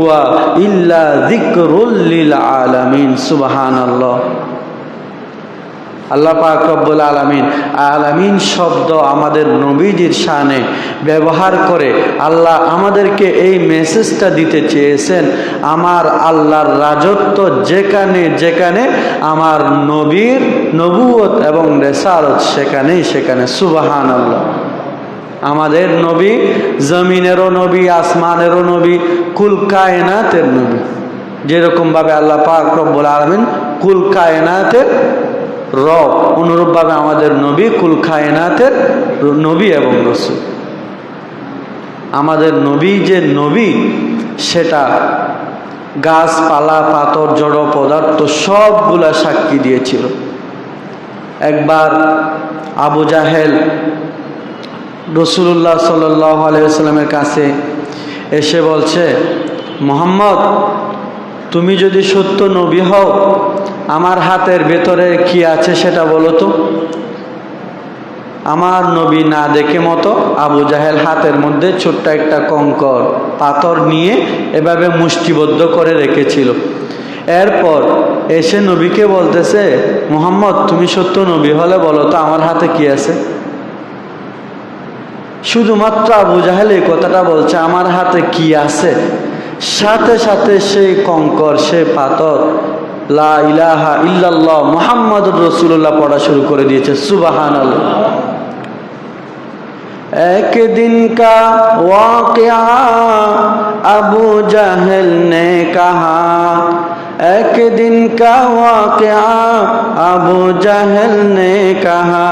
হুয়া ইল্লা যিকরুল লিল আলামিন। সুবহানাল্লাহ। আল্লাহ পাক রব্বুল আলামিন আলামিন শব্দ আমাদের নবীজির শানে ব্যবহার করে আল্লাহ আমাদেরকে এই মেসেজটা দিতে চেয়েছেন, আমার আল্লাহর রাজত্ব যেখানে যেখানে আমার নবীর নবুয়ত এবং রিসালাত সেখানেই সেখানে। সুবহানাল্লাহ। আমাদের নবী জমিনেরও নবী, আসমানেরও নবী, কুল কায়নাতের নবী। যেরকমভাবে আল্লাহ পাক রব্বুল আলামিন কুল কায়নাতের রব, অনুরূপভাবে আমাদের নবী কুল কায়নাতের নবী এবং রাসূল। আমাদের নবী যে নবী সেটা গাছপালা, পাথর, জড় পদার্থ সবগুলা সাক্ষী দিয়েছিল। একবার আবু জাহেল রাসূলুল্লাহ সাল্লাল্লাহু আলাইহি ওয়াসাল্লামের কাছে এসে বলছে, মুহাম্মদ তুমি যদি সত্য নবী হও আমার হাতের ভেতরে কি আছে সেটা বলো তো। আমার নবী না দেখে মতো আবু জাহেল হাতের মধ্যে ছোট্ট একটা কঙ্কর পাথর নিয়ে এভাবে মুষ্টিবদ্ধ করে রেখেছিল। এরপর এসে নবীকে বলতেছে, মুহাম্মদ তুমি সত্য নবী হলে বলো তো আমার হাতে কি আছে। শুধুমাত্র আবু জাহেল এই কথাটা বলছে, আমার হাতে কি আছে, সাথে সাথে সেই কঙ্কর, সে পাথর লা ইলাহা ইল্লাল্লাহ মুহাম্মাদুর রাসূলুল্লাহ পড়া শুরু করে দিয়েছে। সুবহানাল্লাহ। एक दिन का वाक़िया अबू जहल ने कहा, एक दिन का वाक़िया अबू जहल ने कहा,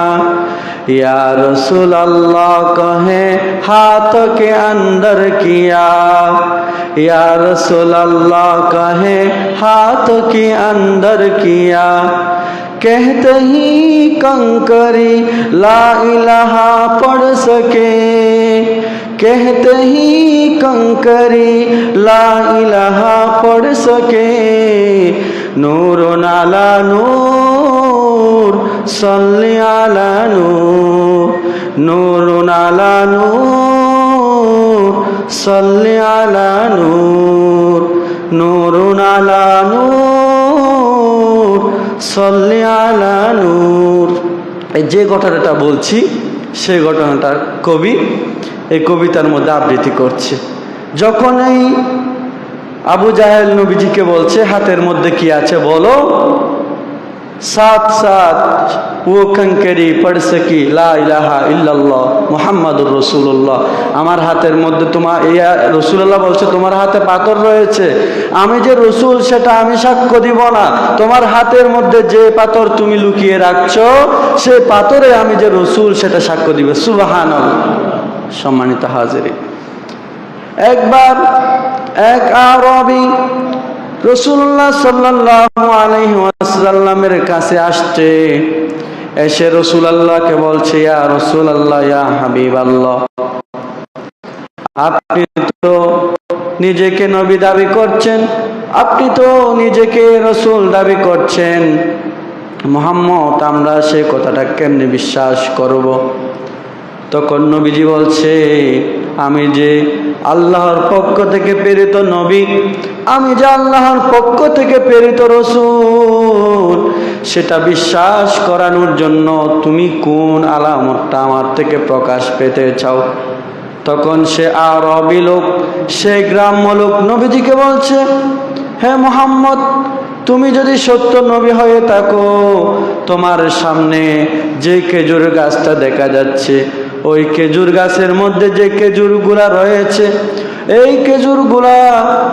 या रसूल अल्लाह कहे हाथ के अंदर किया, या रसूल अल्लाह कहे हाथ के अंदर किया, कहते ही कंकरी ला इलाहा पढ़ सके, कहते ही कंकरी ला इलाहा पढ़ सके, नूर नाला नूर सल्ली अला नूर, नूर नाला नूर सल्ली अला नूर, नूर नाला नूर सल्ली अला नूर। এই যে ঘটনাটা বলছি সেই ঘটনাটা কবি এই কবিতার মধ্যে আবৃত্তি করছে। যখন এই আবু জাহেল নবীজিকে বলছে হাতের মধ্যে কি আছে বলো, साथ साथ वो कंकरी पढ़ सकी ला इलाहा इल्लल्लाह मुहम्मदुर रसूलुल्लाह। আমার হাতের মধ্যে তোমার ইয়া রাসূলুল্লাহ বলছে তোমার হাতে পাথর রয়েছে, আমি যে রসুল সেটা আমি সাক্ষ্য দিব না, তোমার হাতের মধ্যে যে পাথর তুমি লুকিয়ে রাখছো সেই পাথরে আমি যে রসুল সেটা সাক্ষ্য দিবে। সুবহানাল্লাহ। সম্মানিত হাজিরিন, একবার এক আরবি রাসূলুল্লাহ সাল্লাল্লাহু আলাইহি ওয়াসাল্লামের কাছে আসছে, এসে রাসূলুল্লাহকে বলছে, ইয়া রাসূলুল্লাহ, ইয়া হাবিবাল্লাহ, আপনি তো নিজেকে নবী দাবি করছেন, আপনি তো নিজেকে রাসূল দাবি করছেন, মুহাম্মদ আমরা সে কথাটা কেমনে বিশ্বাস করব। তখন নবীজি বলছে, আমি যে আল্লাহর পক্ষ থেকে প্রেরিত নবী, আমি যে আল্লাহর পক্ষ থেকে প্রেরিত রাসূল, সেটা বিশ্বাস করানোর জন্য তুমি কোন আলামতটা আমার থেকে প্রকাশ পেতে চাও। তখন সে আরবি লোক, সে গ্রাম্য লোক নবীজিকে বলছে, হে মুহাম্মদ, তুমি যদি সত্য নবী হয়ে থাকো, তোমার সামনে যে খেজুর গাছটা দেখা যাচ্ছে, ওই খেজুর গাছের মধ্যে যে খেজুরগুলা রয়েছে, এই খেজুরগুলা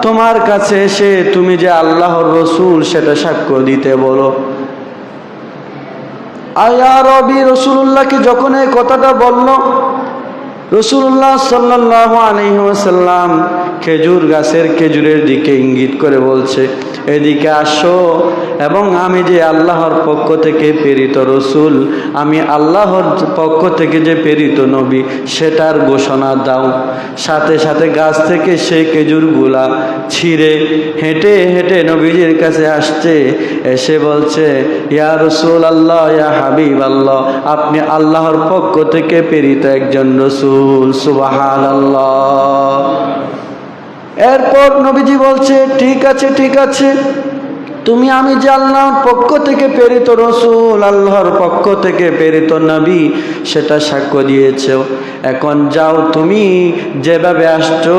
তোমার কাছে এসে তুমি যে আল্লাহর রসুল সেটা সাক্ষ্য দিতে বলো। আয়া রবি রাসূলুল্লাহকে যখন এই কথাটা বলল, রাসূলুল্লাহ সাল্লাল্লাহু আলাইহি ওয়াসাল্লাম খেজুর গাছের খেজুরের দিকে ইঙ্গিত করে বলছে, এদিকে আসো এবং আমি যে আল্লাহর পক্ষ থেকে প্রেরিত রসুল, আমি আল্লাহর পক্ষ থেকে যে প্রেরিত নবী সেটার ঘোষণা দাও। সাথে সাথে গাছ থেকে সেই খেজুরগুলা ছিঁড়ে হেঁটে হেঁটে নবীজির কাছে আসছে, এসে বলছে, ইয়া রাসূলুল্লাহ, ইয়া হাবিবাল্লাহ, আপনি আল্লাহর পক্ষ থেকে প্রেরিত একজন রসুল। সুবহানাল্লাহ। এরপর নবীজি বলছে, ঠিক আছে ঠিক আছে, তুমি আমি যে আল্লাহর পক্ষ থেকে প্রেরিত রসুল, আল্লাহর পক্ষ থেকে প্রেরিত নবী, সেটা সাক্ষ্য দিয়েছো। এখন যাও, তুমি যেভাবে আসছো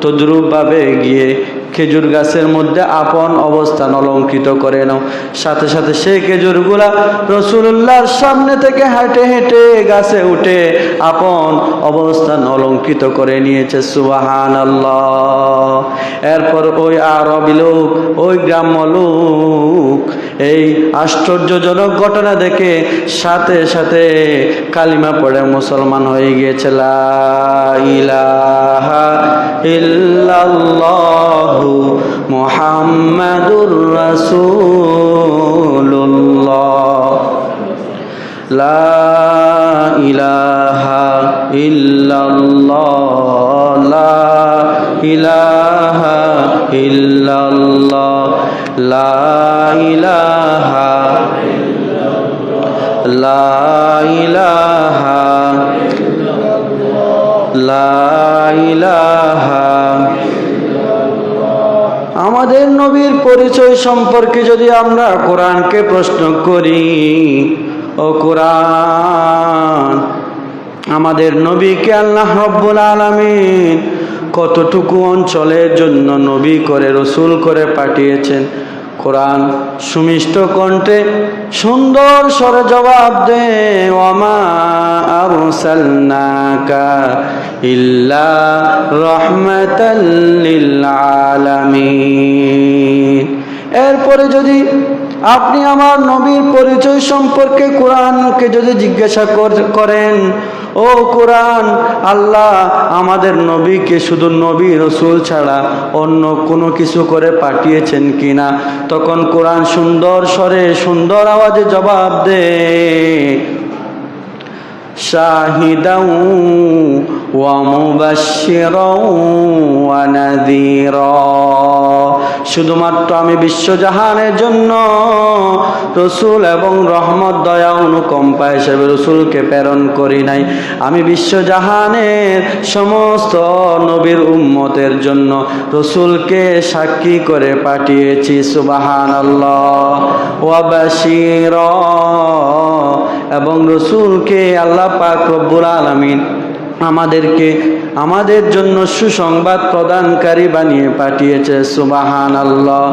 তদ্রূপভাবে গিয়ে খেজুর গাছের মধ্যে আপন অবস্থান অলঙ্কৃত করে নাও। সাথে সাথে সেই খেজুরগুলা রাসূলুল্লাহর সামনে থেকে হেঁটে হেঁটে গাছে উঠে আপন অবস্থান অলঙ্কৃত করে নিয়েছে। সুবহানাল্লাহ। এরপর ওই আরবি লোক, ওই গ্রাম্য লোক এই আশ্চর্যজনক ঘটনা দেখে সাথে সাথে কালিমা পড়ে মুসলমান হয়ে গিয়েছে। লা ইলাহা ইল্লাল্লাহু মুহাম্মাদুর রাসূলুল্লাহ। লা ইলাহা ইল্লাল্লাহ, লা ইলাহা ইল্লাল্লাহ, লা ইলাহা, লা ইলাহা, লা ইলাহা। আমাদের নবীর পরিচয় সম্পর্কে যদি আমরা কোরআনকে প্রশ্ন করি, ও কোরআন, আমাদের নবীকে আল্লাহ রাব্বুল আলামিন কতটুকু অঞ্চলের জন্য নবী করে, রসুল করে পাঠিয়েছেন? কোরআন সুমিষ্ট কণ্ঠে সুন্দর স্বরে জবাব দে, ওয়ামা আরসালনাকা ইল্লা রাহমাতাল লিল আলামিন। এরপরে যদি আপনি আমার নবীর পরিচয় সম্পর্কে কোরআনকে যদি জিজ্ঞাসা করেন, ও কোরআন, আল্লাহ আমাদের নবীকে শুধু নবী রসুল ছাড়া অন্য কোনো কিছু করে পাঠিয়েছেন কিনা? তখন কোরআন সুন্দর স্বরে সুন্দর আওয়াজে জবাব দে, শাহিদাও ওয়া মুবাশশিরাও ওয়া নাযীরা। শুধুমাত্র আমি বিশ্বজাহানের জন্য রসুল এবং রহমত, দয়া, অনুকম্পা হিসেবে রসুলকে প্রেরণ করি নাই, আমি বিশ্বজাহানের সমস্ত নবীর উম্মতের জন্য রসুলকে সাক্ষী করে পাঠিয়েছি। সুবহানাল্লাহ। ওয়া বাশীরা, এবং রসুলকে আল্লাহ পাক রব্বুল আলামিন আমাদের জন্য সুসংবাদ প্রদানকারী বানিয়ে পাঠিয়েছে। সুবহানাল্লাহ।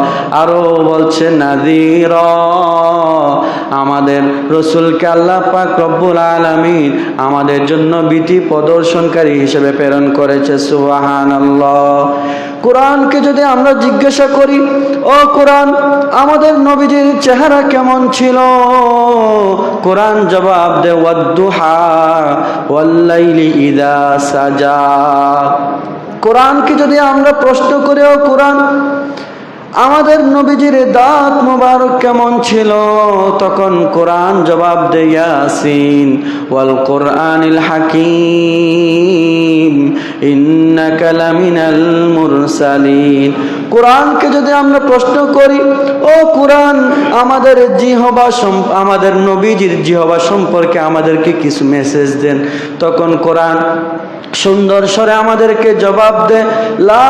আরো বলছে নাযীরা, আমাদের রসুলকে আল্লাহ পাক রব্বুল আলামিন আমাদের জন্য ভীতি প্রদর্শনকারী হিসেবে প্রেরণ করেছে। সুবহানাল্লাহ। কোরআনকে যদি আমরা জিজ্ঞাসা করি, ও কোরআন, আমাদের নবীজির চেহারা কেমন ছিল? কোরআন জবাব দে, ওয়াদ-দুহা ওয়াল-লাইলি ইযা সাজা। কোরআনকে যদি আমরা প্রশ্ন করি, ও কোরআন, আমাদের নবীজির দাঁত মুবারক কেমন ছিল? তখন কোরআন জবাব দে, ইয়াসিন ওয়াল কোরআনিল হাকিম ইন্নাকা লামিনাল মুরসালিন। কোরআনকে যদি আমরা প্রশ্ন করি, ও কোরআন, আমাদের নবীজির জিহবা সম্পর্কে আমাদেরকে কিছু মেসেজ দেন। তখন কোরআন সুন্দর স্বরে আমাদেরকে জবাব দে, লা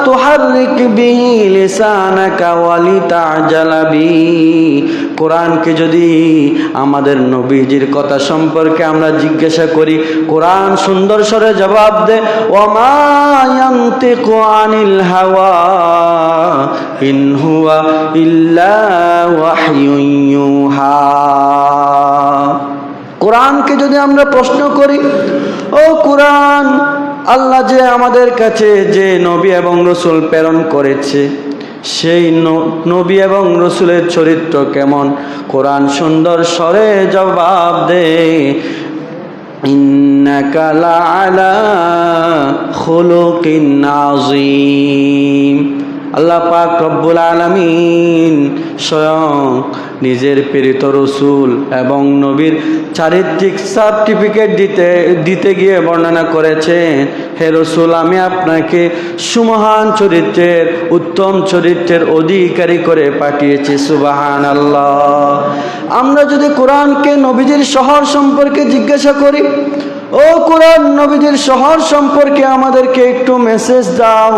তুহাররিক বিহি লিসানাকা ওয়ালিতাজালা বিহি। কোরআনকে যদি আমাদের নবীজির কথা সম্পর্কে আমরা জিজ্ঞাসা করি, কোরআন সুন্দর স্বরে জবাব দে, ওয়ামা ইয়ানতিকু আনিল হাওয়া ইন হুয়া ইল্লা ওয়াহয়ুন ইউহা। কোরআনকে যদি আমরা প্রশ্ন করি, ও কোরআন, আল্লাহ যে আমাদের কাছে যে নবী এবং রসুল প্রেরণ করেছে, সেই নবী এবং রসুলের চরিত্র কেমন? কোরআন সুন্দর স্বরে জবাব দে, ইন্নাকা লাআলা খুলুকিন আযীম। আল্লাহ পাক রব্বুল আলামিন স্বয়ং নিজের প্রেরিত রসুল এবং নবীর চারিত্রিক সার্টিফিকেট দিতে গিয়ে বর্ণনা করেছেন, হে রসুল, আমি আপনাকে সুমহান চরিত্রের, উত্তম চরিত্রের অধিকারী করে পাঠিয়েছি। সুবহানাল্লাহ। আমরা যদি কোরআনকে নবীজির শহর সম্পর্কে জিজ্ঞাসা করি, ও ও কোরআন নবীদের শহর সম্পর্কে আমাদেরকে একটু মেসেজ দাও।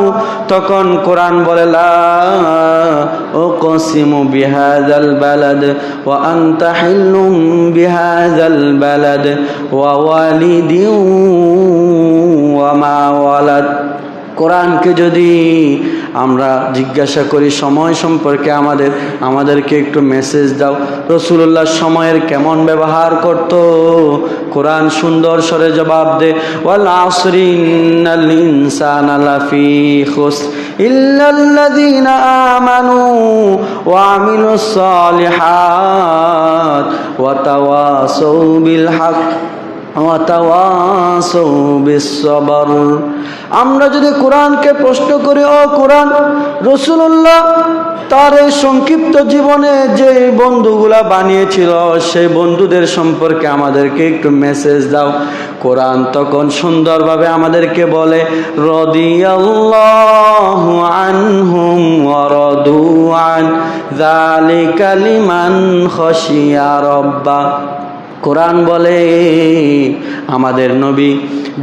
তখন কোরআন বলে লা উকসিমু বিহাযাল বালাদ ওয়া আনতা হিল্লুম বিহাযাল বালাদ ওয়া ওয়ালিদিন ওয়া মা ওয়ালাদ। কোরআনকে যদি আমরা জিজ্ঞাসা করি সময় সম্পর্কে আমাদেরকে একটু মেসেজ দাও, রাসূলুল্লাহ সময়ের কেমন ব্যবহার করত, কোরআন সুন্দর স্বরে জবাব দে ওয়াল আসরি ইন্নাল ইনসানা লাফি খুসর ইল্লাল্লাযীনা আমানু ওয়া আমিলুস সালিহাত ওয়া তাওয়াসাউ বিল হক ওয়া তাওয়াসাউ বিস সবর। আমরা যদি কোরআনকে প্রশ্ন করি, ও কোরআন, রাসূলুল্লাহ তার এই সংক্ষিপ্ত জীবনে যে বন্ধুগুলা বানিয়েছিল সেই বন্ধুদের সম্পর্কে আমাদেরকে একটু মেসেজ দাও। কোরআন তখন সুন্দরভাবে আমাদেরকে বলে রাদিয়াল্লাহু আনহুম ওয়া রাদু আন যালিকা লিমান খাশিয়া রাব্বা। কোরআন বলে আমাদের নবী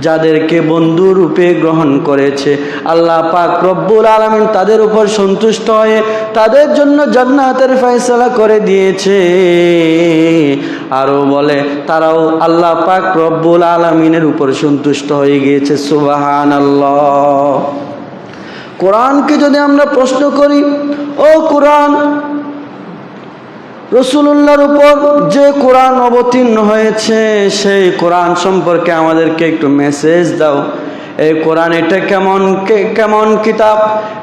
যাদেরকে বন্ধু রূপে গ্রহণ করেছে, আল্লাহ পাক রব্বুল আলামিন তাদের উপর সন্তুষ্ট হয়ে তাদের জন্য জান্নাতের ফয়সালা করে দিয়েছে। আরো বলে তারাও আল্লাহ পাক রব্বুল আলামিনের উপর সন্তুষ্ট হয়ে গিয়েছে। সুবহানাল্লাহ। কোরআনকে যদি আমরা প্রশ্ন করি, ও কোরআন, রাসূলুল্লাহর উপর যে কোরআন অবতীর্ণ হয়েছে সেই কোরআন সম্পর্কে আমাদেরকে একটু মেসেজ দাও। এই কোরআন এটা কেমন কিতাব,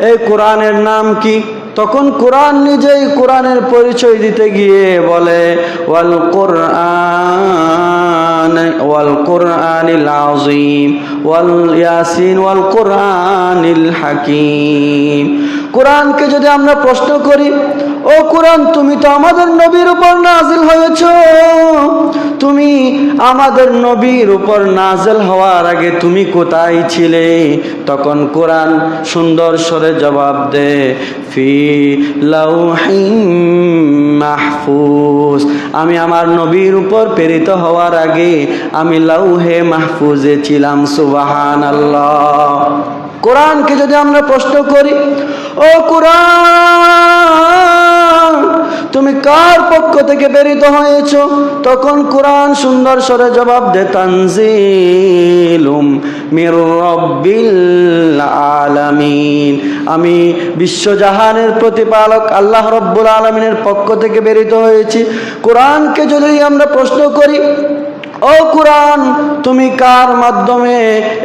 এই কোরআনের নাম কি? তখন কোরআন নিজেই কোরআনের পরিচয় দিতে গিয়ে বলে ওয়াল কুরআনিল আযীম ওয়াল ইয়াসিন ওয়াল কুরআনিল হাকীম। কোরআনকে যদি আমরা প্রশ্ন করি, ও কোরআন, তুমি তো আমাদের নবীর উপর নাজিল হয়েছ, তুমি আমাদের নবীর উপর নাজিল হওয়ার আগে তুমি কোথায় ছিলে? তখন কোরআন সুন্দর স্বরে জবাব দে ফি লাউহিম মাহফুজ। আমি আমার নবীর উপর প্রেরিত হওয়ার আগে আমি লাউহে মাহফুজে ছিলাম। সুবহানাল্লাহ। কোরআনকে যদি আমরা প্রশ্ন করি, ও কোরআন, তুমি কার পক্ষ থেকে প্রেরিত হয়েছ? তখন কোরআন সুন্দর স্বরে জবাব দে তানজিলুম মির রাব্বিল আলামিন। আমি বিশ্বজাহানের প্রতিপালক আল্লাহ রব্বুল আলামিনের পক্ষ থেকে প্রেরিত হয়েছি। কোরআনকে যদি আমরা প্রশ্ন করি, ও কোরআন, তুমি কার মাধ্যমে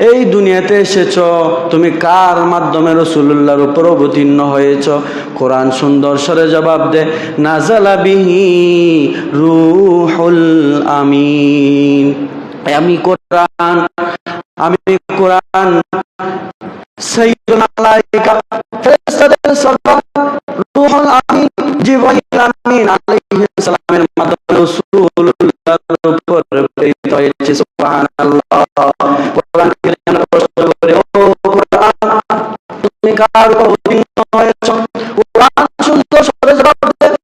এই দুনিয়াতে এসেছ? তুমি কার মাধ্যমে রাসূলুল্লাহর উপর অবতীর্ণ হয়েছ? কোরআন সুন্দর স্বরে জবাব দে নাযালা বিহি রূহুল আমিন। আমি কোরআন সাইয়্যিদুল মালায়েকা ফেরেশতাদের সরদার রূহুল আমিন জিবরাইল আমিন আলাইহিস সালামের মাধ্যমে রাসূলুল্লাহর উপর প্রেরিত হয়েছে। সুবহানাল্লাহ। কোরআনকে আমরা প্রশ্ন করি, ও কোরআন, তুমি কার উপর অবতীর্ণ হয়েছ? কোরআন সুন্দর স্বরে জবাব দেয়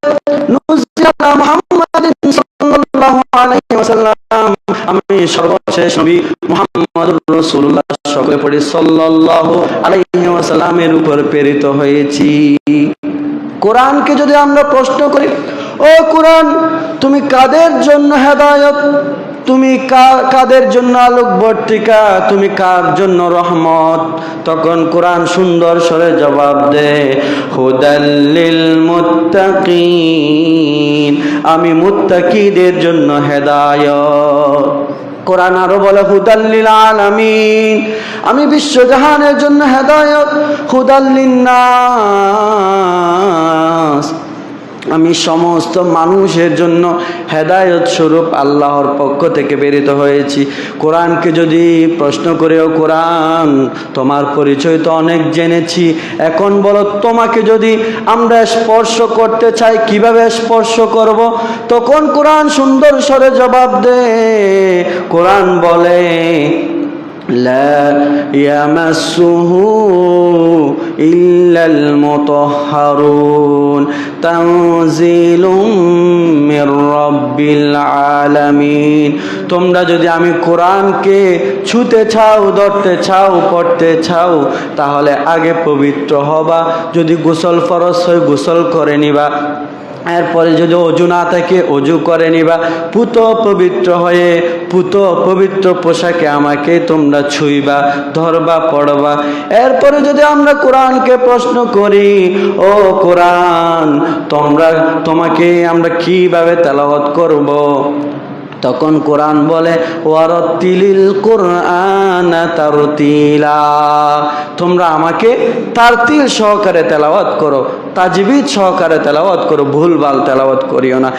নুজিলা আলা মুহাম্মাদিন সাল্লাল্লাহু আলাইহি ওয়াসাল্লাম। আমি সর্বশেষ নবী মুহাম্মদুর রাসূলুল্লাহ সকলে পড়ি সাল্লাল্লাহু আলাইহি ওয়াসাল্লামের উপর প্রেরিত হয়েছি। কোরআনকে যদি আমরা প্রশ্ন করি, ও কোরআন, তুমি কাদের জন্য হেদায়েত, তুমি কাদের জন্য আলোকবর্তিকা, তুমি কার জন্য রহমত? তখন কোরআন সুন্দর স্বরে জবাব দে হুদাল্লিল মুত্তাকিন। আমি মুত্তাকিদের জন্য হেদায়েত। কোরআন আরো বলে হুদাল্লিল আলামিন। আমি বিশ্বজাহানের জন্য হেদায়েত। হুদাল্লিন নাস। আমি সমস্ত মানুষের জন্য হেদায়েত স্বরূপ আল্লাহর পক্ষ থেকে প্রেরিত হয়েছি। কোরআনকে যদি প্রশ্ন করে, ও কোরআন, তোমার পরিচয় তো অনেক জেনেছি, এখন বলো তোমাকে যদি আমরা স্পর্শ করতে চাই কিভাবে স্পর্শ করব? তখন কোরআন সুন্দর স্বরে জবাব দে, কোরআন বলে লা ইয়ামাসসুহু ইল্লাল মুতাহহারুন তানজিলুম মির রাব্বিল আলামিন। তোমরা যদি আমি কোরআনকে ছুঁতে চাও, ধরতে চাও, পড়তে চাও, তাহলে আগে পবিত্র হবা। যদি গোসল ফরজ হয় গোসল করে নিবা, এরপরে যদি অজু না থাকে অজু করে নিবা, পুত পবিত্র হয়ে পুত পবিত্র পোশাকে আমাকে তোমরা ছুঁইবা, ধরবা, পড়বা। এরপরে যদি আমরা কোরআনকে প্রশ্ন করি, ও কোরআন তোমাকে আমরা কিভাবে তেলাওয়াত করব, তখন কোরআন বলে ওয়ারাতিলিল কুরআন তারতিলা, তোমরা আমাকে তারতিল সহকারে তেলাওয়াত করো, তাজবিদ সহকারে তেলাওয়াত করো, ভুলভাল তেলাওয়াত করিও না।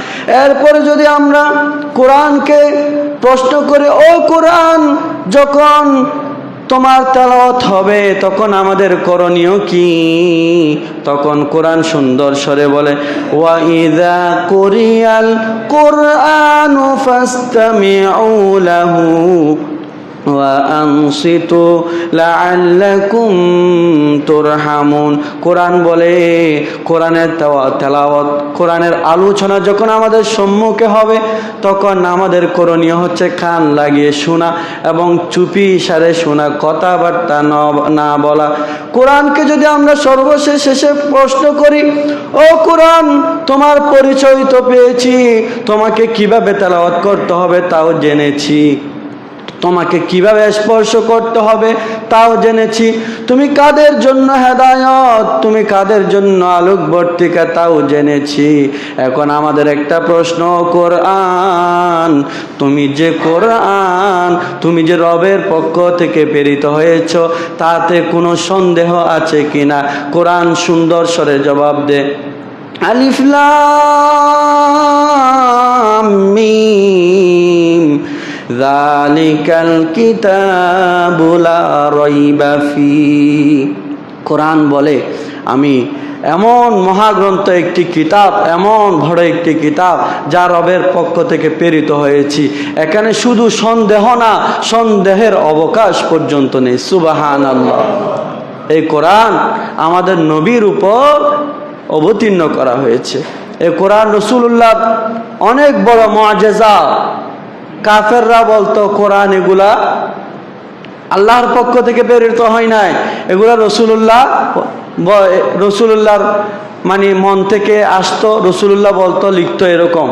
এরপরে যদি আমরা কোরআনকে প্রশ্ন করি, ও কোরআন যখন তোমার তেলাওয়াত হবে তখন আমাদের করণীয় কি, তখন কোরআন সুন্দর স্বরে বলে ওয়াইযা কুরিয়াল কুরআনু ফাসতামিউ লাহু ওয়া আনসিতু লাআল্লাকুম তুরহামুন। কোরআন বলে কোরআনের তেলাওয়াত, কোরআনের আলোচনা যখন আমাদের সম্মুখে হবে তখন আমাদের করণীয় হচ্ছে কান লাগিয়ে শোনা এবং চুপি সারে শোনা, কথাবার্তা না বলা। কোরআনকে যদি আমরা শেষে প্রশ্ন করি, ও কোরআন তোমার পরিচয় তো পেয়েছি, তোমাকে কিভাবে তেলাওয়াত করতে হবে তাও জেনেছি, তোমাকে কিভাবে স্পর্শ করতে হবে তাও জেনেছি, তুমি কাদের জন্য হেদায়েত, তুমি কাদের জন্য আলোকবর্তিকা তাও জেনেছি। এখন আমাদের একটা প্রশ্ন, কোরআন তুমি যে রবের পক্ষ থেকে প্রেরিত হয়েছ তাতে কোনো সন্দেহ আছে কিনা? কোরআন সুন্দর স্বরে জবাব দে আলিফ লাম মিম যালিকাল কিতাবু লা রাইবা ফি। কোরআন বলে আমি এমন মহাগ্রন্থ, একটি কিতাব, এমন বড় একটি কিতাব যা রবের পক্ষ থেকে প্রেরিত হয়েছি, এখানে শুধু সন্দেহ না, সন্দেহের অবকাশ পর্যন্ত নেই। সুবহানাল্লাহ। এই কোরআন আমাদের নবীর উপর অবতীর্ণ করা হয়েছে। এই কোরআন রাসূলুল্লাহ অনেক বড় মুআজিজা। কাফেররা বলতো কোরআন এগুলা আল্লাহর পক্ষ থেকে প্রেরিত হয় নাই, এগুলা রসুলুল্লাহর মানে মন থেকে আসতো, রসুলুল্লাহ বলতো, লিখতো এরকম।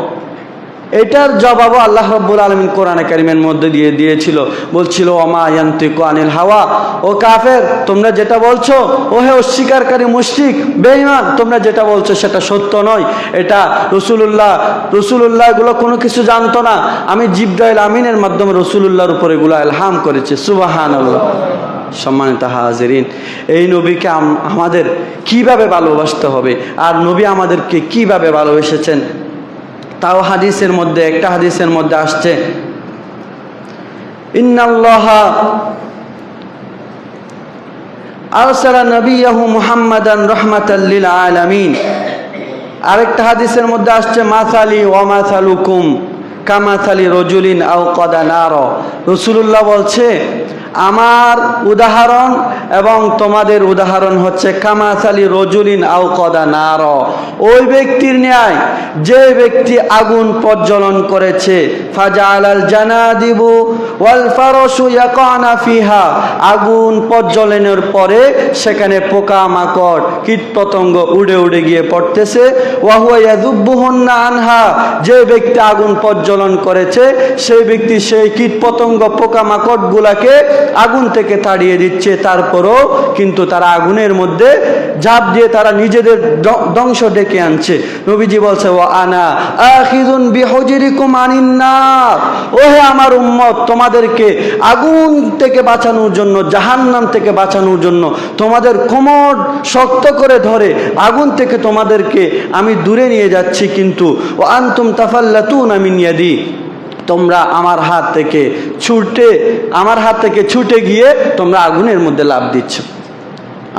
এটার জবাবও আল্লাহ রাব্বুল আলামিন কোরআনে কারিমের মধ্যে দিয়েছিল, বলছিল ওমা ইয়ান্তিকু আনিল হাওয়া, ও কাফের তোমরা যেটা বলছো, ও হে অস্বীকারী মুশরিক বেঈমান, তোমরা যেটা বলছো সেটা সত্য নয়। এটা রসুলুল্লাহ এগুলো কোনো কিছু জানতো না, আমি জিবরাইল আমিনের মাধ্যমে রসুলুল্লাহর উপর এগুলো ইলহাম করেছি। সুবহানাল্লাহ। সম্মানিত হাজিরিন, এই নবীকে আমাদের কিভাবে ভালোবাসতে হবে আর নবী আমাদেরকে কিভাবে ভালোবেসেছেন তাও হাদিসের মধ্যে, একটা হাদিসের মধ্যে আসছে ইন্নাল্লাহা আরসালা নবিয়াহু মুহাম্মাদান রাহমাতাল লিল আলামিন। আরেকটা হাদিসের মধ্যে আসছে মাসালি ওয়া মাসালুকুম কামাসালি রাজুলিন আওকাদা নার। রাসূলুল্লাহ বলছে আমার উদাহরণ এবং তোমাদের উদাহরণ হচ্ছে কামাসালি রজুলিন আওকাদা নার, ওই ব্যক্তির ন্যায় যে ব্যক্তি আগুন প্রজ্বলন করেছে, ফাজালাল জানাদিবু ওয়াল ফারাশু ইয়াকানা ফিহা, আগুন প্রজ্বলনের পরে সেখানে পোকামাকড় কীটপতঙ্গ উড়ে উড়ে গিয়ে পড়তেছে, ওয়া হুয়া ইয়াযুবুহুন্না আনহা, যে ব্যক্তি আগুন প্রজ্বলন করেছে সেই ব্যক্তি সেই কীটপতঙ্গ পোকামাকড়গুলাকে আগুন থেকে তাড়িয়ে দিচ্ছে, তারপরও কিন্তু তারা আগুনের মধ্যে ঝাঁপ দিয়ে তারা নিজেদের ধ্বংস ডেকে আনছে। নবীজি বলছে ওয়া আনা আখিযুন বিহুজরিকুম আনিন নার, ও হে আমার উম্মত, তোমাদেরকে আগুন থেকে বাঁচানোর জন্য, জাহান্নাম থেকে বাঁচানোর জন্য তোমাদের কোমর শক্ত করে ধরে আগুন থেকে তোমাদেরকে আমি দূরে নিয়ে যাচ্ছি, কিন্তু ওয়া আনতুম তাফাল্লাতুনা মিন ইয়াদি, তোমরা আমার হাত থেকে ছুটে গিয়ে তোমরা আগুনের মধ্যে লাফ দিচ্ছ।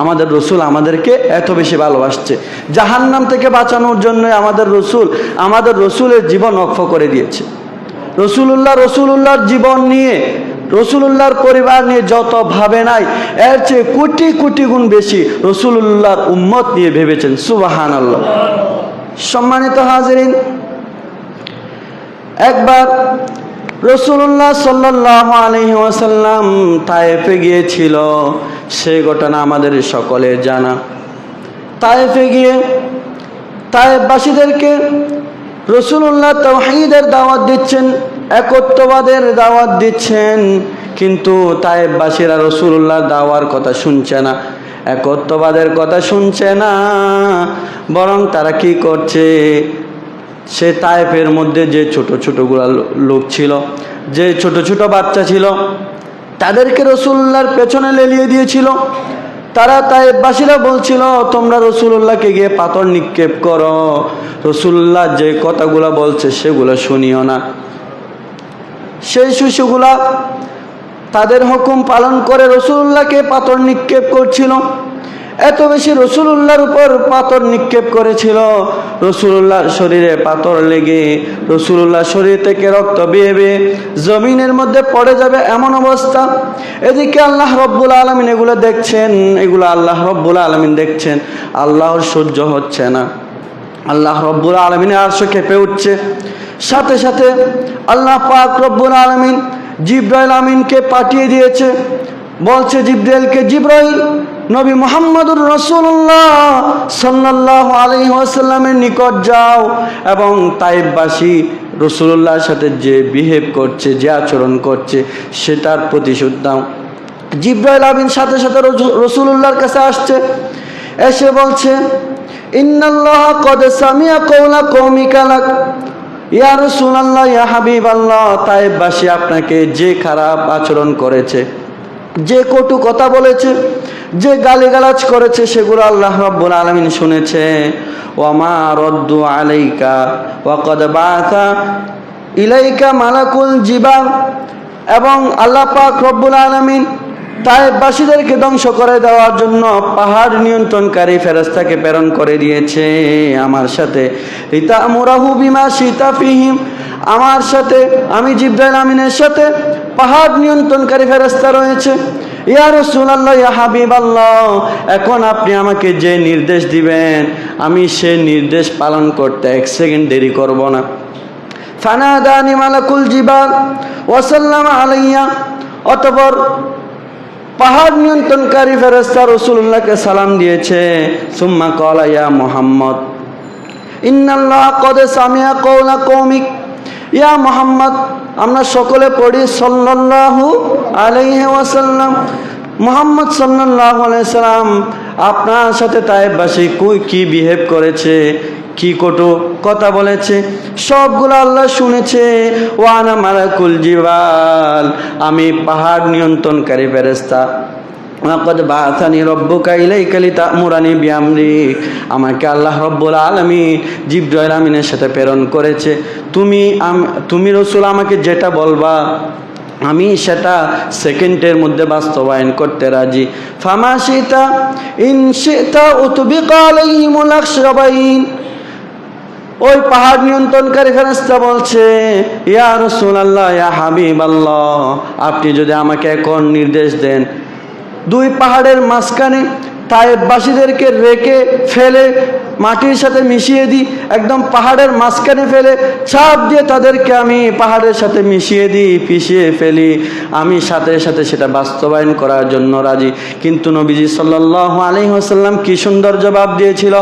আমাদের রসুল আমাদেরকে এত বেশি ভালোবাসছে, জাহান্নাম থেকে বাঁচানোর জন্য আমাদের রসুলের জীবন ওয়াকফ করে দিয়েছে। রসুলুল্লাহর জীবন নিয়ে রসুলুল্লাহর পরিবার নিয়ে যত ভাবে নাই এর চেয়ে কোটি কোটি গুণ বেশি রসুলুল্লাহর উম্মত নিয়ে ভেবেছেন। সুবহানাল্লাহ। সম্মানিত হাজিরিন, একবার রসুল্লাহ সাল্লাল্লাহু আলাইহি ওয়াসাল্লাম তায়েফে গিয়েছিল, সেই ঘটনা আমাদের সকলের জানা। তায়েফে গিয়ে তায়েফবাসীদেরকে রসুল্লাহ তাওহীদের দাওয়াত দিচ্ছেন, একত্ববাদের দাওয়াত দিচ্ছেন, কিন্তু তায়েফবাসীরা রসুল্লাহর দাওয়ার কথা শুনছে না, একত্ববাদের কথা শুনছে না, বরং তারা কি করছে, সে তায়েফের মধ্যে যে ছোট ছোটগুলা লোক ছিল, যে ছোট ছোট বাচ্চা ছিল, তাদেরকে রসুল্লাহর পেছনে লেলিয়ে দিয়েছিল। তারা তায়েফবাসীরা বলছিল, তোমরা রসুল্লাহকে গিয়ে পাথর নিক্ষেপ করো, রসুল্লাহ যে কথাগুলো বলছে সেগুলো শুনিও না। সেই শিশুগুলা তাদের হুকুম পালন করে রসুল্লাহকে পাথর নিক্ষেপ করছিল। এত বেশি রসুলুল্লাহর উপর পাথর নিক্ষেপ করেছিল, রসুলুল্লাহর শরীরে পাথর লেগে রসুলুল্লাহর শরীর থেকে রক্ত বেয়ে বেয়ে জমিনের মধ্যে পড়ে যাবে এমন অবস্থা। এদিকে আল্লাহ রব্বুল আলামিন এগুলো দেখছেন, এগুলো আল্লাহ রব্বুল আলামিন দেখছেন, আল্লাহর সহ্য হচ্ছে না, আল্লাহ রব্বুল আলামিনের আরশ কেঁপে উঠছে। সাথে সাথে আল্লাহ পাক রব্বুল আলামিন জিবরাইল আমিনকে পাঠিয়ে দিয়েছে, বলছে জিবরাইলকে, জিবরাইল নবী মুহাম্মদুর রাসূলুল্লাহ সাল্লাল্লাহু আলাইহি ওয়াসাল্লামের নিকট যাও এবং তায়েফবাসী রসুলুল্লাহর সাথে যে বিহেভ করছে, যে আচরণ করছে সেটার প্রতিশোধ দাও। জিবরাইল আমিন সাথে সাথে রসুলুল্লাহর কাছে আসছে, এসে বলছে, ইন্নাল্লাহ কদ সামিআ কওলা কওমিকা লাক, ইয়া রাসূলুল্লাহ, ইয়া হাবিবাল্লাহ, তায়েফবাসী আপনাকে যে খারাপ আচরণ করেছে, যে কটু কথা বলেছে, যে গালিগালাজ করেছে, সেগুলো আল্লাহ রাব্বুল আলামিন শুনেছে। ওয়ামা রদ্দু আলাইকা ওয়া কদ বাআসা ইলাইকা মালাকুল জিবাল, এবং আল্লাহ পাক রব্বুল আলামিন তায়েফবাসীদেরকে ধ্বংস করে দেওয়ার জন্য পাহাড় নিয়ন্ত্রণকারী ফেরেশতাকে প্রেরণ করে দিয়েছে আমার সাথে। লিতা'মুরাহু বিমা শিতা ফিহিম, আমার সাথে, আমি জিবরাইল আমিনের সাথে পাহাড় নিয়ন্ত্রণকারী ফেরেশতা রয়েছে। ইয়া রাসূলুল্লাহ, ইয়া হাবিবাল্লাহ, এখন আপনি আমাকে যে নির্দেশ দিবেন আমি সে নির্দেশ পালন করতে এক সেকেন্ড দেরি করব না। ফানাদানি মালাকুল জিবাল ওয়া সাল্লামা আলাইয়া, অতঃপর পাহাড় নিয়ন্ত্রণকারী ফেরেশতা রাসূলুল্লাহকে সালাম দিয়েছে। সুম্মা ক্বালা ইয়া মুহাম্মদ ইন্নাল্লাহ কদ সামিআ কওলা কওমিক, ইয়া মুহাম্মদ, আমরা সকলে পড়ি সাল্লাল্লাহু আলাইহি ওয়াসাল্লাম, মুহাম্মদ সাল্লাল্লাহু আলাইহি সাল্লাম আপনার সাথে তায়েফবাসী কি বিহেভ করেছে, কি কটু কথা বলেছে, সবগুলো আল্লাহ শুনেছে। ওয়ানা মালাকুল জিবাল, আমি পাহাড় নিয়ন্ত্রণকারী ফেরেশতা। ওয়াকাদ বাআসানি রাব্বুকা ইলাইকা লিতা'মুরানি বিআমরিক, আমাকে আল্লাহ রব্বুল আলামিন জিবরাইল আমিনের সাথে প্রেরণ করেছে। তুমি রাসূল আমাকে যেটা বলবা আমি সেটা সেকেন্ডের মধ্যে বাস্তবায়ন করতে রাজি। ফামা শিতা ইন শিতা উতবিকা আলাইহিমুল আখশাবাইন, ওই পাহাড় নিয়ন্ত্রণকারী ফেরেশতা বলছে, ইয়া রাসূলুল্লাহ, ইয়া হাবিবাল্লাহ, আপনি যদি আমাকে এখন নির্দেশ দেন দুই পাহাড়ের মাঝখানে তায়েফবাসীদেরকে রেখে ফেলে মাটির সাথে মিশিয়ে দিই, একদম পাহাড়ের মাঝখানে ফেলে চাপ দিয়ে তাদেরকে আমি পাহাড়ের সাথে মিশিয়ে দিই, পিষিয়ে ফেলি, আমি সাথে সাথে সেটা বাস্তবায়ন করার জন্য রাজি। কিন্তু নবীজি সাল্লাল্লাহু আলাইহি ওয়াসাল্লাম কি সুন্দর জবাব দিয়েছিল।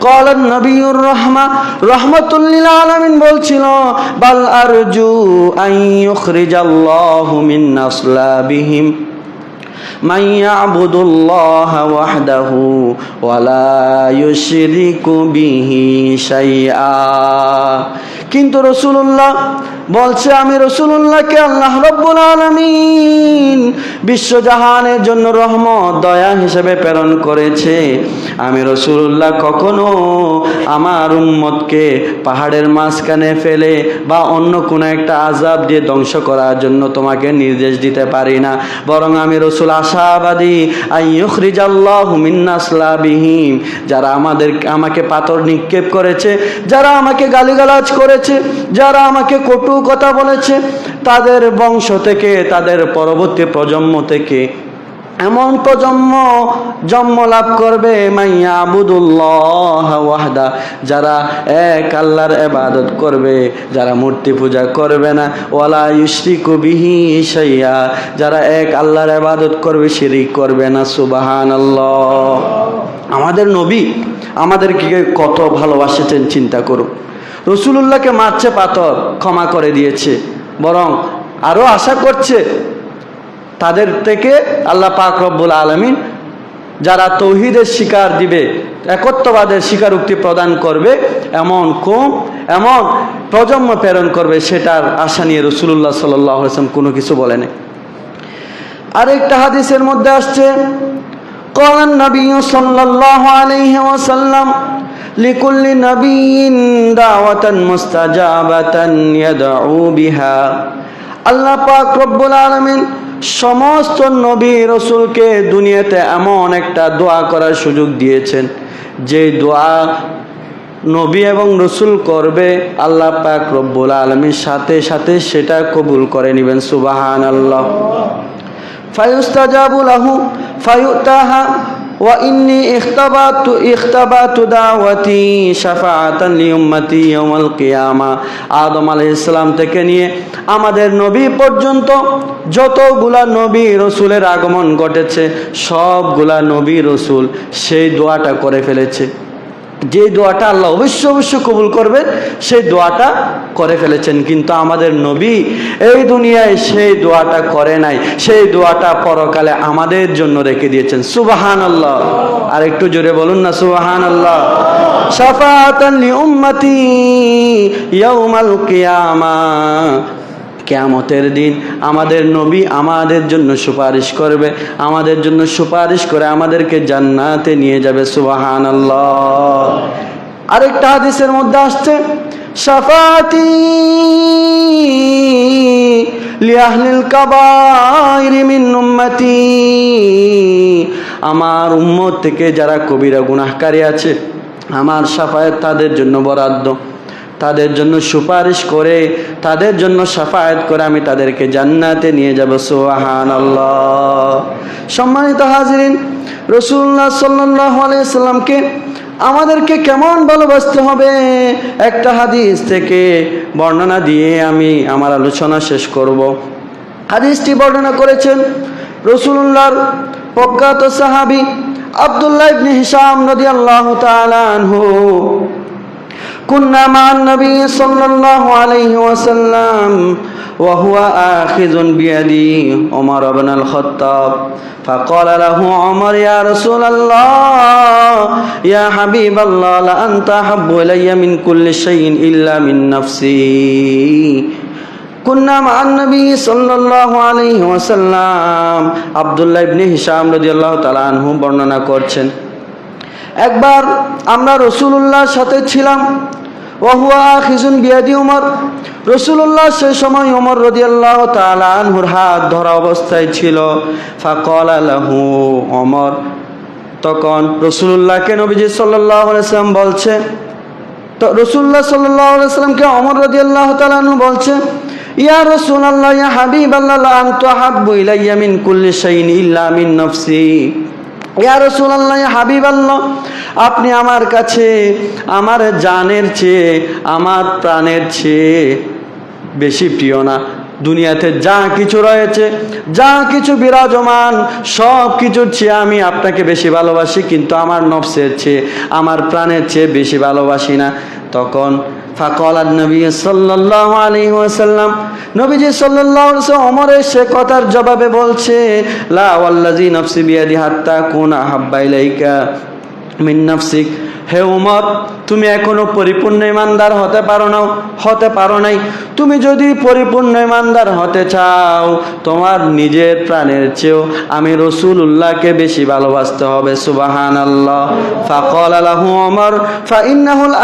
ক্বালান নবিয়ুর রাহমা রাহমাতুল লিল আলামিন বলছিল, বাল আরজু আন ইউখরিজাল্লাহু মিন আসলাবিহিম মান ইয়াবুদুল্লাহা ওয়াহদাহু ওয়া লা ইউশরিকু বিহি শাইআ। কিন্তু রাসূলুল্লাহ বলছে, আমি রাসূলুল্লাহকে আল্লাহ রাব্বুল আলামিন বিশ্বজাহানের জন্য রহমত, দয়া হিসেবে প্রেরণ করেছে। আমি রাসূলুল্লাহ কখনো আমার উম্মতকে পাহাড়ের মাঝখানে ফেলে বা অন্য কোনো একটা আযাব দিয়ে ধ্বংস করার জন্য তোমাকে নির্দেশ দিতে পারি না, বরং আমি রাসূল আশাবাদী আইয়ুখরিজাল্লাহু মিন আসলাবিহিম, যারা আমাকে পাথর নিক্ষেপ করেছে, যারা আমাকে গালিগালাজ করেছে, যারা আমাকে কটু কথা বলেছে, তাদের বংশ থেকে, তাদের পরবর্তী প্রজন্ম থেকে এমন প্রজন্ম জন্ম লাভ করবে মাইয়া আবুদুল্লাহ ওয়াহদা, যারা এক আল্লাহর ইবাদত করবে, যারা মূর্তি পূজা করবে না, ওয়ালা ইউশরিকু বিহি শাইয়া, যারা এক আল্লাহর ইবাদত করবে, শিরিক করবে না। সুবহানাল্লাহ। আমাদের নবী আমাদেরকে কত ভালোবাসেছেন চিন্তা করুন। রাসূলুল্লাহকে মারছে পাথর, ক্ষমা করে দিয়েছে, বরং আরো আশা করছে তাদের থেকে আল্লাহ পাক রব্বুল আলামিন যারা তৌহিদের শিকার দিবে, একত্ববাদের স্বীকারোক্তি প্রদান করবে, এমন প্রজন্ম প্রেরণ করবে, সেটার আশা নিয়ে রাসূলুল্লাহ সাল্লাল্লাহু আলাইহি ওয়াসাল্লাম কোনো কিছু বলেনি। আরেকটা হাদিসের মধ্যে আসছে, ক্বালান নবী সাল্লাল্লাহু আলাইহি ওয়াসাল্লাম লিকুল্লি নবিয়্যিন দাওয়াতান মুস্তাজাবাতান ইয়াদউ বিহা। আল্লাহ পাক রব্বুল আলামিন সমস্ত নবী রসুলকে দুনিয়াতে এমন একটা দোয়া করার সুযোগ দিয়েছেন, যে দোয়া নবী এবং রসুল করবে, আল্লাহ পাক রব্বুল আলামিন সাথে সাথে সেটা কবুল করে নেবেন। সুবহানাল্লাহ। ফায়ুস্তাজাবু লাহু ফায়ুতাহা ওয়া ইন্নী ইখতাবাতু দাওয়াতি শাফাআতান লিউম্মতি ইয়াউমাল কিয়ামা। আদম আলাইহিস সালাম থেকে নিয়ে আমাদের নবী পর্যন্ত যতগুলা নবী রসুলের আগমন ঘটেছে, সবগুলা নবী রসুল সেই দোয়াটা করে ফেলেছে। যে দোয়াটা আল্লাহ অবশ্যই কবুল করবেন, সেই দোয়াটা করে ফেলেছেন। কিন্তু আমাদের নবী এই দুনিয়ায় সেই দোয়াটা করে নাই, সেই দোয়াটা পরকালে আমাদের জন্য রেখে দিয়েছেন। সুবহানাল্লাহ। আর একটু জোরে বলুন না সুবহানাল্লাহ। শাফাআতান লিউম্মতি ইয়াউমাল কিয়ামা। কিয়ামতের দিন আমাদের নবী আমাদের জন্য সুপারিশ করবে, আমাদের জন্য সুপারিশ করে আমাদেরকে জান্নাতে নিয়ে যাবে। সুবহানাল্লাহ। আরেকটা হাদিসের মধ্যে আসছে, শাফাআতি লিআহলিল কাবাইর মিন উম্মতি। আমার উম্মত থেকে যারা কবিরা গুনাহকারী আছে, আমার শাফায়াত তাদের জন্য বরাদ্দ, তাদের জন্য সুপারিশ করে, তাদের জন্য শাফায়াত করে আমি তাদেরকে জান্নাতে নিয়ে যাব। সুবহানাল্লাহ। সম্মানিত হাজিরিন, রাসূলুল্লাহ সাল্লাল্লাহু আলাইহি সাল্লামকে আমাদেরকে কেমন ভালোবাসতে হবে, একটা হাদিস থেকে বর্ণনা দিয়ে আমি আমার আলোচনা শেষ করব। হাদিসটি বর্ণনা করেছেন রাসূলুল্লাহর প্রখ্যাত সাহাবী আব্দুল্লাহ ইবনে হিশাম রাদিয়াল্লাহু তাআলা আনহু। كنا مع النبي صلى الله عليه وسلم وهو آخذ بيدي عمر بن الخطاب فقال له عمر يا رسول الله يا حبيب الله لأنت أحب إلي من كل شيء إلا من نفسي كنا مع النبي صلى الله عليه وسلم। আব্দুল্লাহ ইবনে হিশাম রাদিয়াল্লাহু তাআলা আনহু বর্ণনা করছেন, একবার আমরা রাসূলুল্লাহর সাথে ছিলাম, ওয়াহুয়া আখিজুন বিয়াদি উমর। রাসূলুল্লাহ সেই সময় ওমর রাদিয়াল্লাহু তাআলা আনহুর হাত ধরা অবস্থায় ছিল। ফাকালা লাহু ওমর, তখন রাসূলুল্লাহকে নবীজি সাল্লাল্লাহু আলাইহি ওয়াসাল্লাম বলছে, তো রাসূলুল্লাহ সাল্লাল্লাহু আলাইহি ওয়াসাল্লামকে ওমর রাদিয়াল্লাহু তাআলা আনহু বলছে, ইয়া রাসূলুল্লাহ ইয়া হাবিবাল্লাহ লা আনতা হাব্বু ইলাইয়া মিন কুল্লি শাইইন ইল্লা মিন নাফসি। ইয়া রাসূলুল্লাহ ইয়া হাবিবাল্লাহ, আপনি আমার কাছে আমার জানের চেয়ে, আমার প্রাণের চেয়ে বেশি প্রিয় না। দুনিয়াতে যা কিছু রয়েছে, যা কিছু বিরাজমান, সব কিছুর চেয়ে আমি আপনাকে বেশি ভালোবাসি, কিন্তু আমার নফসের চেয়ে, আমার প্রাণের চেয়ে বেশি ভালোবাসি না। তখন ফাকালান নবী সাল্লাল্লাহু আলাইহি ওয়াসাল্লাম, নবীজি সাল্লাল্লাহু আলাইহি ওয়াসাল্লাম ওমরের সে কথার জবাবে বলছে, লা ওয়াল্লাযী নাফসি বিয়াদি হাত্তা কুনা হাব্বা ইলাইকা মিন নাফসিক। হে ওমর, তুমি এখনো পরিপূর্ণ ইমানদার হতে পারো নাই। তুমি যদি পরিপূর্ণ ইমানদার হতে চাও, তোমার নিজের প্রাণের চেয়েও আমি রাসূলুল্লাহকে বেশি ভালোবাসতে হবে। সুবহানাল্লাহ। ফাকালা লাহু ওমর ফাইন্নাহুল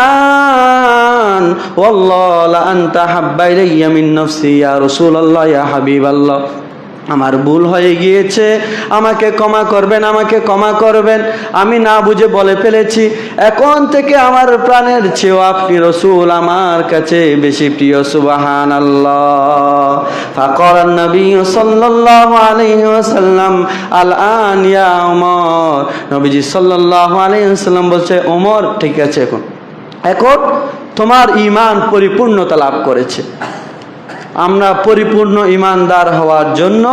আন ওয়াল্লাহ লা আনতা হাব্বা ইলাইয়া মিন নাফসি ইয়া রাসূলুল্লাহ ইয়া হাবিবাল্লাহ। আমার ভুল হয়ে গিয়েছে, আমাকে ক্ষমা করবেন, আমাকে ক্ষমা করবেন, আমি না বুঝে বলে ফেলেছি। এখন থেকে আমার প্রাণের চেয়েও আপনি রসুল আমার কাছে বেশি প্রিয়। সুবহানাল্লাহ। ফাকারান নবী সাল্লাল্লাহু আলাইহি ওয়াসাল্লাম আল-আন ইয়া ওমর। নবীজি সাল্লাল্লাহু আলাইহি ওয়াসাল্লাম বলছে, ওমর ঠিক আছে, এখন তোমার ঈমান পরিপূর্ণতা লাভ করেছে। আমরা পরিপূর্ণ ঈমানদার হওয়ার জন্য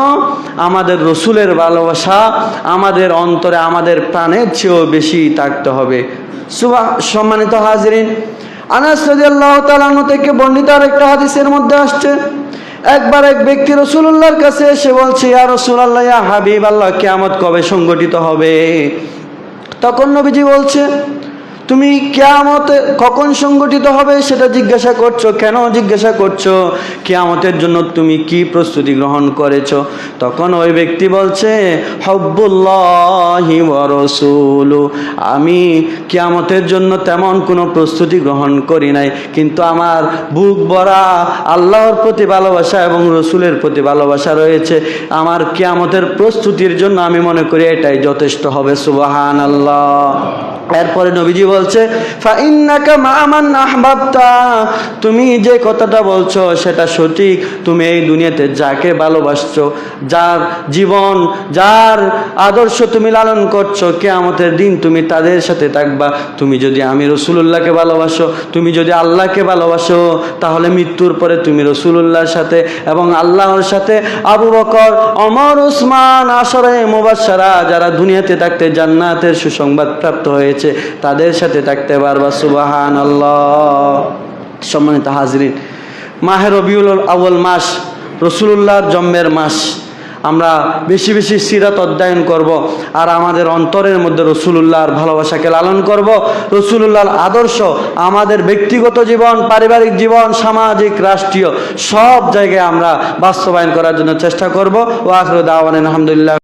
আমাদের রসুলের ভালোবাসা আমাদের অন্তরে, আমাদের প্রাণের চেয়েও বেশি থাকতে হবে। সম্মানিত হাজিরিন, আনাস রাদিয়াল্লাহু তাআলা আনহু থেকে বর্ণিত আরেকটা হাদিসের মধ্যে আসছে, একবার এক ব্যক্তি রাসূলুল্লাহর কাছে এসে বলছে, ইয়া রাসূলুল্লাহ, ইয়া হাবিবাল্লাহ, কিয়ামত কবে সংঘটিত হবে? তখন নবীজি বলছে, তুমি কিয়ামত কখন সংগঠিত হবে সেটা জিজ্ঞাসা করছো কেন? জিজ্ঞাসা করছো কিয়ামতের জন্য তুমি কি প্রস্তুতি গ্রহণ করেছো? তখন ওই ব্যক্তি বলছে, হুব্বুল্লাহি ওয়া রাসূলু, আমি কিয়ামতের জন্য তেমন কোনো প্রস্তুতি গ্রহণ করি নাই, কিন্তু আমার বুক ভরা আল্লাহর প্রতি ভালোবাসা এবং রসুলের প্রতি ভালোবাসা রয়েছে। আমার কিয়ামতের প্রস্তুতির জন্য আমি মনে করি এটাই যথেষ্ট হবে। সুবহানাল্লাহ। এরপরে নবীজি বলছে, ফাইন্নাকা মা মান আহবাবতা, তুমি যে কথাটা বলছো সেটা সঠিক। তুমি এই দুনিয়াতে যাকে ভালোবাসছো, যার জীবন, যার আদর্শ তুমি লালন করছো, কিয়ামতের দিন তুমি তাদের সাথে থাকবা। তুমি যদি আমি রাসূলুল্লাহকে ভালোবাসো, তুমি যদি আল্লাহকে ভালোবাসো, তাহলে মৃত্যুর পরে তুমি রাসূলুল্লাহর সাথে এবং আল্লাহর সাথে আবু বকর, ওমর, উসমান, আশারে মুবাশশারা, যারা দুনিয়াতে থাকতে জান্নাতের সুসংবাদ প্রাপ্ত হয়েছে, তাদের সাথে থাকতে পারবা। সুবহানাল্লাহ। সম্মানিত হাজিরিন, মাহে রবিউল আউয়াল মাস, রাসূলুল্লাহর জন্মের মাস। আমরা বেশি বেশি সিরাত অধ্যয়ন করব আর আমাদের অন্তরের মধ্যে রাসূলুল্লাহর ভালোবাসাকে লালন করব। রাসূলুল্লাহর আদর্শ আমাদের ব্যক্তিগত জীবন, পারিবারিক জীবন, সামাজিক, রাষ্ট্রীয় সব জায়গায় আমরা বাস্তবায়ন করার জন্য চেষ্টা করব। ওয়া আখিরু দাওয়ানা আলহামদুলিল্লাহ।